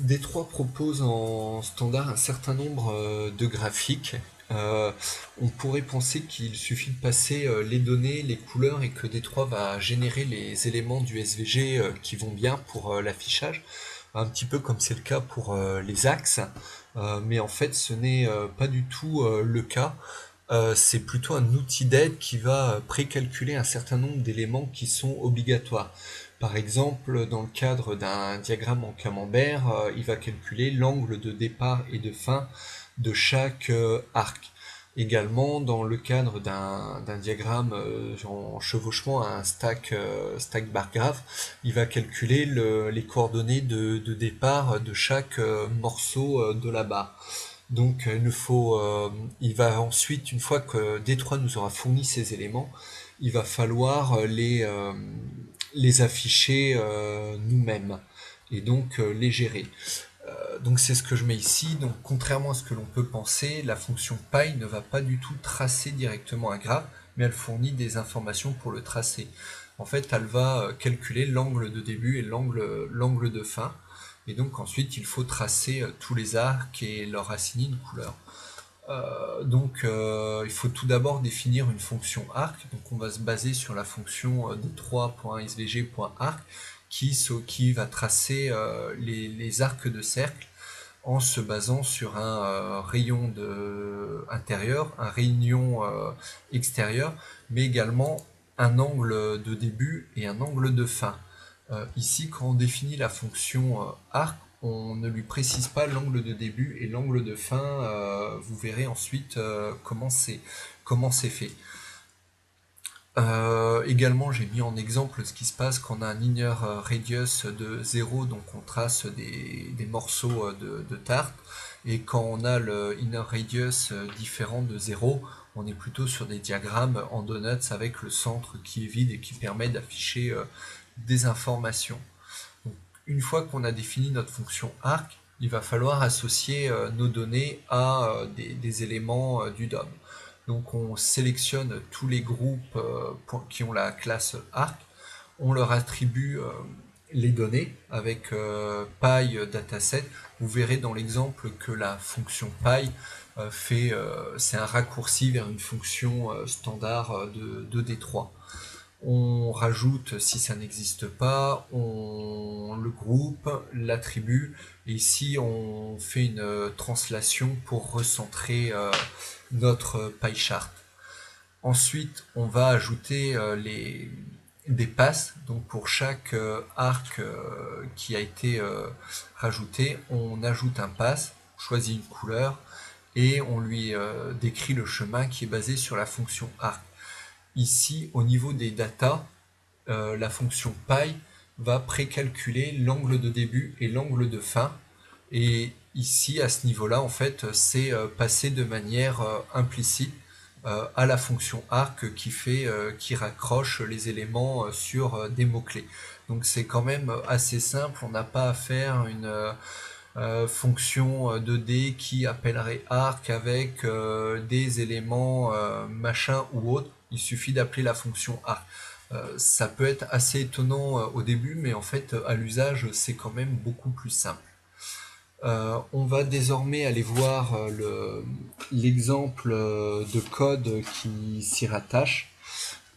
D3 propose en standard un certain nombre de graphiques. On pourrait penser qu'il suffit de passer les données, les couleurs et que D3 va générer les éléments du SVG qui vont bien pour l'affichage, un petit peu comme c'est le cas pour les axes. Mais en fait ce n'est pas du tout le cas. C'est plutôt un outil d'aide qui va précalculer un certain nombre d'éléments qui sont obligatoires. Par exemple, dans le cadre d'un diagramme en camembert, il va calculer l'angle de départ et de fin de chaque arc. Également, dans le cadre d'un diagramme en chevauchement à un stack bar graph, il va calculer les coordonnées de départ de chaque morceau de la barre. Donc il va ensuite, une fois que D3 nous aura fourni ces éléments, il va falloir les afficher nous-mêmes et donc les gérer. Donc c'est ce que je mets ici. Donc contrairement à ce que l'on peut penser, la fonction py ne va pas du tout tracer directement un graphe, mais elle fournit des informations pour le tracer. En fait, elle va calculer l'angle de début et l'angle de fin. Et donc ensuite, il faut tracer tous les arcs et leur assigner une couleur. Il faut tout d'abord définir une fonction arc. Donc on va se baser sur la fonction d3.svg.arc qui va tracer les arcs de cercle en se basant sur un rayon intérieur, un rayon extérieur, mais également un angle de début et un angle de fin. Ici, quand on définit la fonction arc, on ne lui précise pas l'angle de début et l'angle de fin. Vous verrez ensuite comment c'est fait. Également, j'ai mis en exemple ce qui se passe quand on a un inner radius de 0, donc on trace des morceaux de tarte, et quand on a le inner radius différent de 0, on est plutôt sur des diagrammes en donuts avec le centre qui est vide et qui permet d'afficher des informations. Donc, une fois qu'on a défini notre fonction arc, il va falloir associer nos données à des éléments du DOM. Donc on sélectionne tous les groupes qui ont la classe arc, on leur attribue les données avec py dataset. Vous verrez dans l'exemple que la fonction py c'est un raccourci vers une fonction standard de D3. On rajoute si ça n'existe pas, on le groupe, l'attribue, et ici on fait une translation pour recentrer notre pie chart. Ensuite, on va ajouter des passes. Donc pour chaque arc qui a été rajouté, on ajoute un pass, on choisit une couleur et on lui décrit le chemin qui est basé sur la fonction arc. Ici, au niveau des datas, la fonction py va précalculer l'angle de début et l'angle de fin. Et ici, à ce niveau-là, en fait, c'est passé de manière implicite à la fonction arc qui raccroche les éléments sur des mots-clés. Donc c'est quand même assez simple, on n'a pas à faire une fonction 2D qui appellerait arc avec des éléments machin ou autre. Il suffit d'appeler la fonction arc. Ça peut être assez étonnant au début, mais en fait à l'usage c'est quand même beaucoup plus simple. On va désormais aller voir l'exemple de code qui s'y rattache.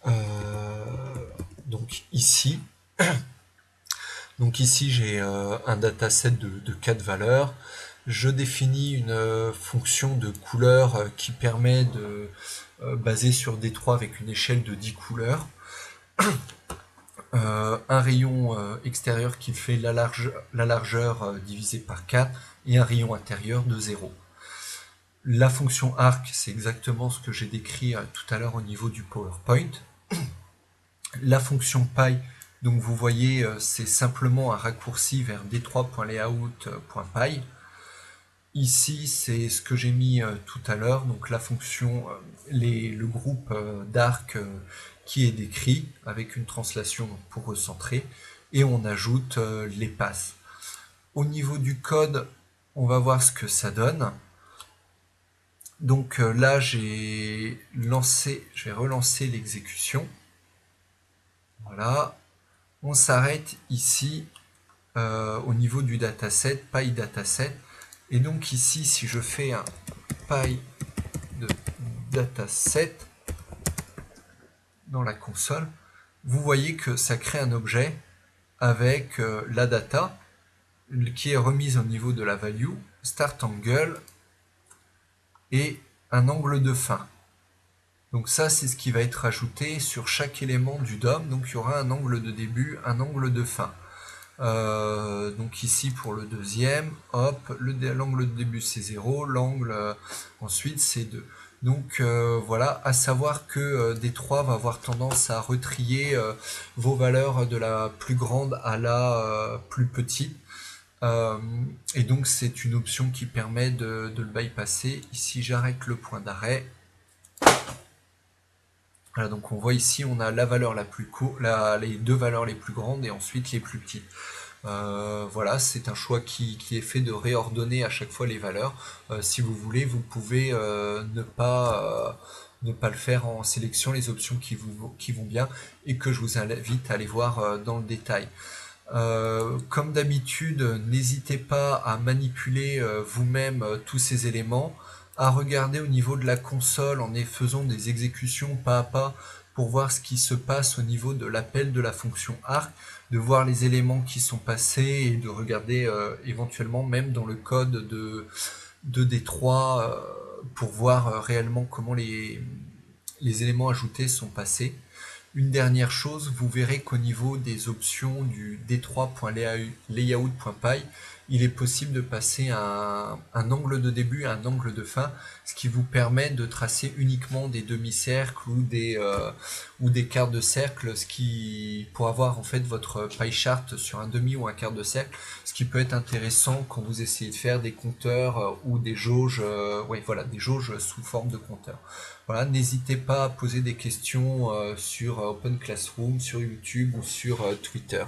Euh, donc ici, j'ai un dataset de 4 valeurs. Je définis une fonction de couleur qui permet de baser sur D3 avec une échelle de 10 couleurs. Un rayon extérieur qui fait la largeur divisée par 4 et un rayon intérieur de 0. La fonction arc, c'est exactement ce que j'ai décrit tout à l'heure au niveau du PowerPoint. La fonction py, donc vous voyez, c'est simplement un raccourci vers d3.layout.py. Ici, c'est ce que j'ai mis tout à l'heure, donc la fonction, le groupe d'arc qui est décrit avec une translation pour recentrer, et on ajoute les passes. Au niveau du code, on va voir ce que ça donne. Donc là, je vais relancer l'exécution. Voilà, on s'arrête ici au niveau du dataset, py dataset. Et donc ici, si je fais un py de dataset dans la console, vous voyez que ça crée un objet avec la data qui est remise au niveau de la value, start angle et un angle de fin. Donc ça, c'est ce qui va être ajouté sur chaque élément du DOM. Donc il y aura un angle de début, un angle de fin. Donc ici pour le deuxième, hop, l'angle de début c'est 0, l'angle ensuite c'est 2. Donc voilà, à savoir que D3 va avoir tendance à retrier vos valeurs de la plus grande à la plus petite. Et donc c'est une option qui permet de le bypasser. Ici j'arrête le point d'arrêt. Voilà, donc on voit ici on a la valeur la plus courte, les deux valeurs les plus grandes et ensuite les plus petites. Voilà, c'est un choix qui est fait de réordonner à chaque fois les valeurs. Si vous voulez, vous pouvez ne pas le faire en sélection, les options qui vont bien et que je vous invite à aller voir dans le détail. Comme d'habitude, n'hésitez pas à manipuler vous-même tous ces éléments, à regarder au niveau de la console en faisant des exécutions pas à pas pour voir ce qui se passe au niveau de l'appel de la fonction arc, de voir les éléments qui sont passés et de regarder éventuellement même dans le code de D3 pour voir réellement comment les éléments ajoutés sont passés. Une dernière chose, vous verrez qu'au niveau des options du d3.layout.py, il est possible de passer un angle de début à un angle de fin, ce qui vous permet de tracer uniquement des demi-cercles ou des quarts de cercle, ce qui pour avoir en fait votre pie chart sur un demi ou un quart de cercle, ce qui peut être intéressant quand vous essayez de faire des compteurs ou des jauges, des jauges sous forme de compteurs. Voilà, n'hésitez pas à poser des questions sur Open Classroom, sur YouTube ou sur Twitter.